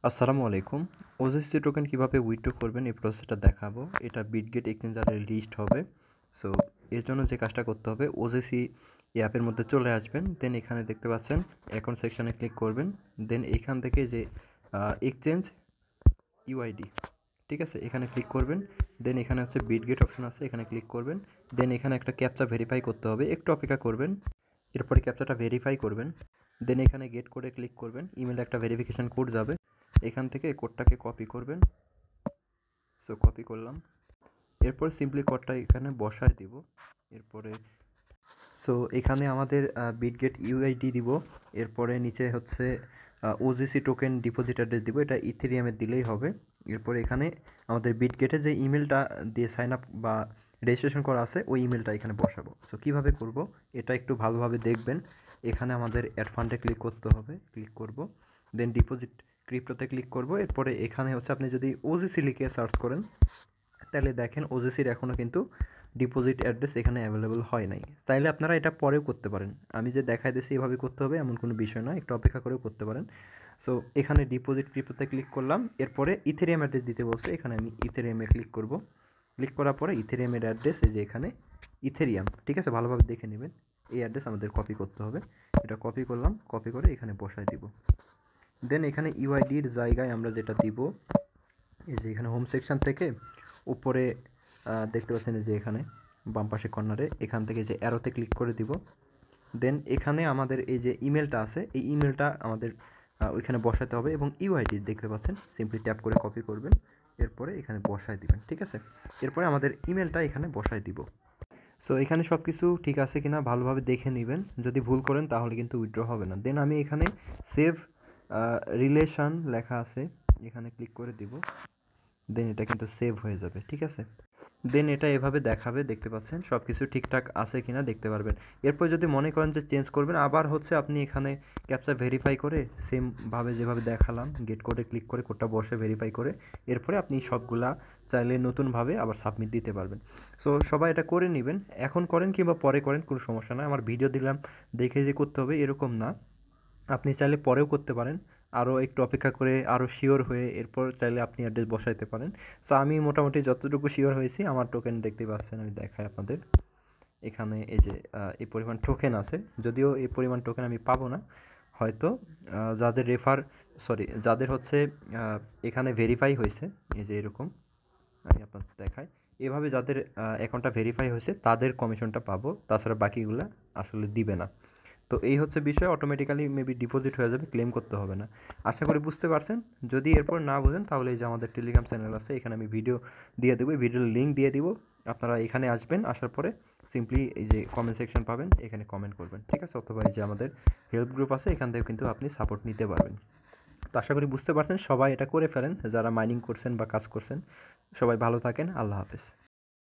আসসালামু আলাইকুম। ওজেসি টোকেন কিভাবে উইথড্র করবেন এই প্রসেসটা দেখাবো। এটা বিটগেট এক্সচেঞ্জারে লিস্ট হবে। সো এর জন্য যে কাজটা করতে হবে, ওজেসি অ্যাপের মধ্যে চলে আসবেন। দেন এখানে দেখতে পাচ্ছেন অ্যাকাউন্ট সেকশনে ক্লিক করবেন। দেন এখান থেকে যে এক্সচেঞ্জ ইউআইডি, ঠিক আছে, এখানে ক্লিক করবেন। দেন এখানে হচ্ছে বিটগেট অপশন আছে, এখানে ক্লিক করবেন। দেন এখানে একটা ক্যাপচা ভেরিফাই করতে হবে, একটু অপেক্ষা করবেন। এরপরে ক্যাপচাটা ভেরিফাই করবেন। দেন এখানে গেট কোডে ক্লিক করবেন। ইমেলে একটা ভেরিফিকেশন কোড যাবে, এখান থেকে কোডটাকে কপি করবেন। সো কপি করলাম। এরপর সিম্পলি কোডটা এখানে বসায় দিব। এরপরে এখানে আমাদের বিটগেট ইউআইডি দিব। এরপরে নিচে হচ্ছে ওজিসি টোকেন ডিপোজিট অ্যাড্রেস দিব, এটা ইথেরিয়ামে দিলেই হবে। এরপরে এখানে আমাদের বিটগেটে যে ইমেলটা দিয়ে সাইন আপ বা রেজিস্ট্রেশন করা আছে ওই ইমেলটা এখানে বসাবো। সো কীভাবে করব এটা একটু ভালোভাবে দেখবেন। এখানে আমাদের অ্যাড ফান্ডে ক্লিক করতে হবে, ক্লিক করব। দেন ডিপোজিট ক্রিপ্টোতে ক্লিক করব। এরপরে এখানে হচ্ছে আপনি যদি ওজিসি লিখে সার্চ করেন তাহলে দেখেন ওজিসির এখনও কিন্তু ডিপোজিট অ্যাড্রেস এখানে অ্যাভেলেবল হয় নাই। চাইলে আপনারা এটা পরেও করতে পারেন, আমি যে দেখাই দিয়েছি এভাবে করতে হবে এমন কোনো বিষয় না, একটু অপেক্ষা করেও করতে পারেন। সো এখানে ডিপোজিট ক্রিপ্টোতে ক্লিক করলাম। এরপরে ইথেরিয়াম অ্যাড্রেস দিতে বলছে, এখানে আমি ইথেরিয়ামে ক্লিক করব। ক্লিক করার পরে ইথেরিয়ামের অ্যাড্রেস এই যে এখানে ইথেরিয়াম, ঠিক আছে, ভালোভাবে দেখে নেবেন। এই অ্যাড্রেস আমাদের কপি করতে হবে, এটা কপি করলাম। কপি করে এখানে বসায় দিব। দেন এখানে ইউআইডির জায়গায় আমরা যেটা দিব, এই যে এখানে হোম সেকশন থেকে উপরে দেখতে পাচ্ছেন যে এখানে বাম পাশে কর্নারে এখান থেকে যে অ্যারোতে ক্লিক করে দিব। দেন এখানে আমাদের এই যে ইমেলটা আছে এই ইমেলটা আমাদের ওইখানে বসাতে হবে এবং ইউআইডি দেখতে পাচ্ছেন, সিম্পলি ট্যাপ করে কপি করবেন। এরপরে এখানে বসায় দিবেন, ঠিক আছে। এরপরে আমাদের ইমেলটা এখানে বসায় দিব। সো এখানে সব কিছু ঠিক আছে কিনা ভালোভাবে দেখে নেবেন, যদি ভুল করেন তাহলে কিন্তু উইথড্র হবে না। দেন আমি এখানে সেভ রিলেশন লেখা আছে, এখানে ক্লিক করে দিব। দেন এটা কিন্তু সেভ হয়ে যাবে, ঠিক আছে। দেন এটা এভাবে দেখাবে, দেখতে পাচ্ছেন সব কিছু ঠিকঠাক আছে কিনা দেখতে পারবেন। এরপর যদি মনে করেন যে চেঞ্জ করবেন, আবার হচ্ছে আপনি এখানে ক্যাপচা ভেরিফাই করে সেমভাবে যেভাবে দেখালাম গেট কোডে ক্লিক করে কোডটা বসে ভেরিফাই করে এরপরে আপনি সবগুলা চাইলে নতুনভাবে আবার সাবমিট দিতে পারবেন। সো সবাই এটা করে নেবেন, এখন করেন কিংবা পরে করেন কোনো সমস্যা নয়। আমার ভিডিও দিলাম দেখে যে করতে হবে এরকম না, আপনি চাইলে পরেও করতে পারেন। আরও একটু অপেক্ষা করে আরও শিওর হয়ে এরপর চাইলে আপনি অ্যাড্রেস বসাইতে পারেন। সো আমি মোটামুটি যতটুকু শিওর হয়েছি, আমার টোকেন দেখতে পাচ্ছেন, আমি দেখাই আপনাদের। এখানে এই যে এই পরিমাণ টোকেন আছে, যদিও এই পরিমাণ টোকেন আমি পাবো না হয়তো, যাদের যাদের হচ্ছে এখানে ভেরিফাই হয়েছে, এই যে এরকম আমি আপনাদের দেখাই, এভাবে যাদের অ্যাকাউন্টটা ভেরিফাই হয়েছে তাদের কমিশনটা পাবো, তাছাড়া বাকিগুলা আসলে দিবে না। তো এই হচ্ছে বিষয়, অটোমেটিক্যালি মেবি ডিপোজিট হয়ে যাবে, ক্লেম করতে হবে না। আশা করি বুঝতে পারছেন। যদি এরপর না বোঝেন তাহলে এই যে আমাদের টেলিগ্রাম চ্যানেল আছে, এখানে আমি ভিডিও দিয়ে দেবো, ভিডিওর লিঙ্ক দিয়ে দিব। আপনারা এখানে আসবেন, আসার পরে সিম্পলি এই যে কমেন্ট সেকশন পাবেন, এখানে কমেন্ট করবেন, ঠিক আছে। অথবা এই যে আমাদের হেল্প গ্রুপ আছে, এখান থেকে কিন্তু আপনি সাপোর্ট নিতে পারবেন। তো আশা করি বুঝতে পারছেন, সবাই এটা করে ফেলেন যারা মাইনিং করছেন বা কাজ করছেন। সবাই ভালো থাকেন, আল্লাহ হাফেজ।